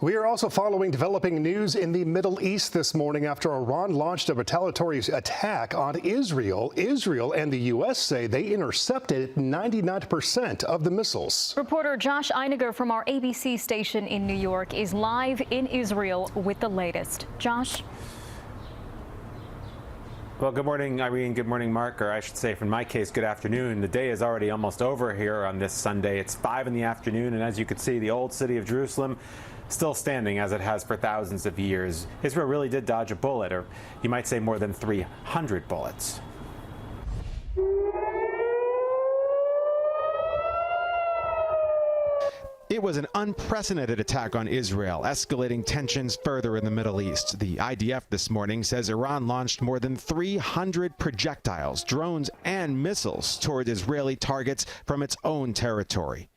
We are also following developing news in the Middle East this morning after Iran launched a retaliatory attack on Israel. Israel and the U.S. say they intercepted 99% of the missiles. Reporter Josh Einiger from our ABC station in New York is live in Israel with the latest. Josh? Well, good morning, Irene. Good morning, Mark. Or I should say, in my case, good afternoon. The day is already almost over here on this Sunday. It's 5 in the afternoon, and as you can see, the old city of Jerusalem still standing as it has for thousands of years. Israel really did dodge a bullet, or you might say more than 300 bullets. It was an unprecedented attack on Israel, escalating tensions further in the Middle East. The IDF this morning says Iran launched more than 300 projectiles, drones, and missiles toward Israeli targets from its own territory.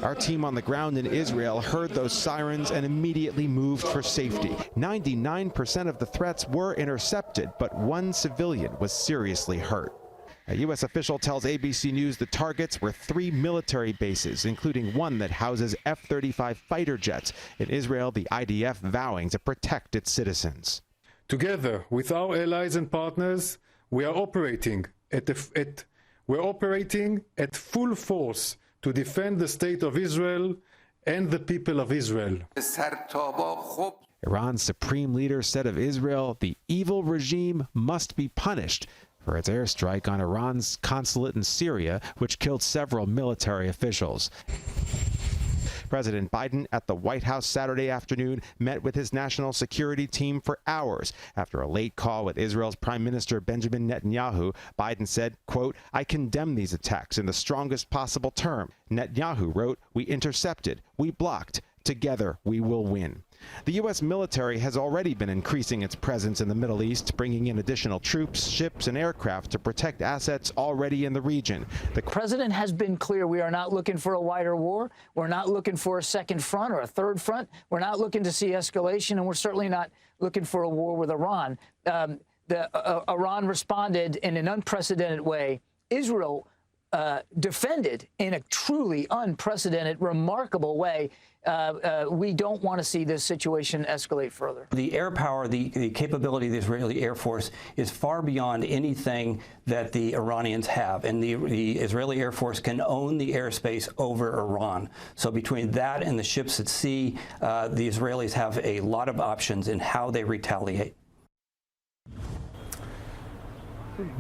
Our team on the ground in Israel heard those sirens and immediately moved for safety. 99% of the threats were intercepted, but one civilian was seriously hurt. A U.S. official tells ABC News the targets were 3 military bases, including one that houses F-35 fighter jets. In Israel, the IDF vowing to protect its citizens. Together with our allies and partners, we are operating at full force to defend the state of Israel and the people of Israel. Iran's supreme leader said of Israel, the evil regime must be punished for its airstrike on Iran's consulate in Syria, which killed several military officials. President Biden at the White House Saturday afternoon met with his national security team for hours. After a late call with Israel's Prime Minister Benjamin Netanyahu, Biden said, quote, "I condemn these attacks in the strongest possible term." Netanyahu wrote, "We intercepted, we blocked. Together, we will win." The U.S. military has already been increasing its presence in the Middle East, bringing in additional troops, ships, and aircraft to protect assets already in the region. The president has been clear we are not looking for a wider war. We're not looking for a second front or a third front. We're not looking to see escalation, and we're certainly not looking for a war with Iran. Iran responded in an unprecedented way. Israel defended in a truly unprecedented, remarkable way. We don't want to see this situation escalate further. The air power, the capability of the Israeli Air Force is far beyond anything that the Iranians have. And the Israeli Air Force can own the airspace over Iran. So between that and the ships at sea, the Israelis have a lot of options in how they retaliate.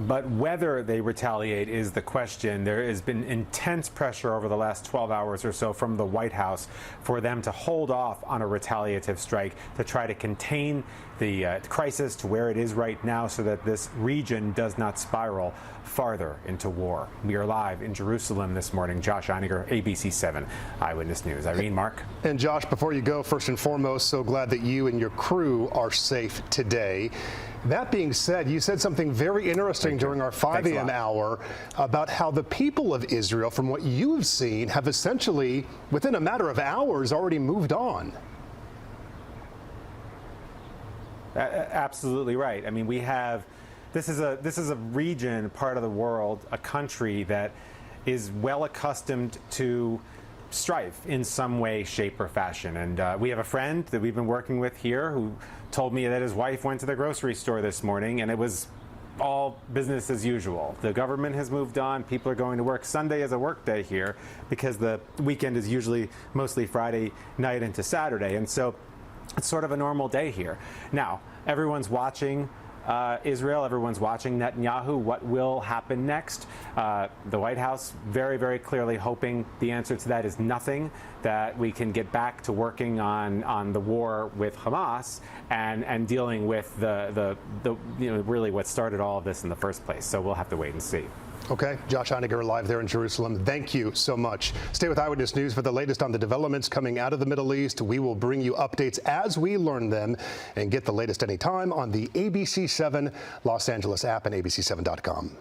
But whether they retaliate is the question. There has been intense pressure over the last 12 hours or so from the White House for them to hold off on a retaliative strike to try to contain the crisis to where it is right now so that this region does not spiral farther into war. We are live in Jerusalem this morning. Josh Einiger, ABC 7 Eyewitness News. Irene, Mark. And Josh, before you go, first and foremost, so glad that you and your crew are safe today. That being said, you said something very interesting during our 5 a.m. hour about how the people of Israel, from what you have seen, have essentially, within a matter of hours, already moved on. Absolutely right. I mean, we have this is a region, part of the world, a country that is well accustomed to strife in some way, shape, or fashion. And we have a friend that we've been working with here who told me that his wife went to the grocery store this morning and it was all business as usual. The government has moved on. People are going to work. Sunday is a work day here because the weekend is usually mostly Friday night into Saturday. And so it's sort of a normal day here. Now, everyone's watching Israel. Everyone's watching Netanyahu. What will happen next? The White House very, very clearly hoping the answer to that is nothing, that we can get back to working on the war with Hamas and dealing with the really what started all of this in the first place. So we'll have to wait and see. Okay, Josh Einiger live there in Jerusalem. Thank you so much. Stay with Eyewitness News for the latest on the developments coming out of the Middle East. We will bring you updates as we learn them and get the latest anytime on the ABC 7 Los Angeles app and abc7.com.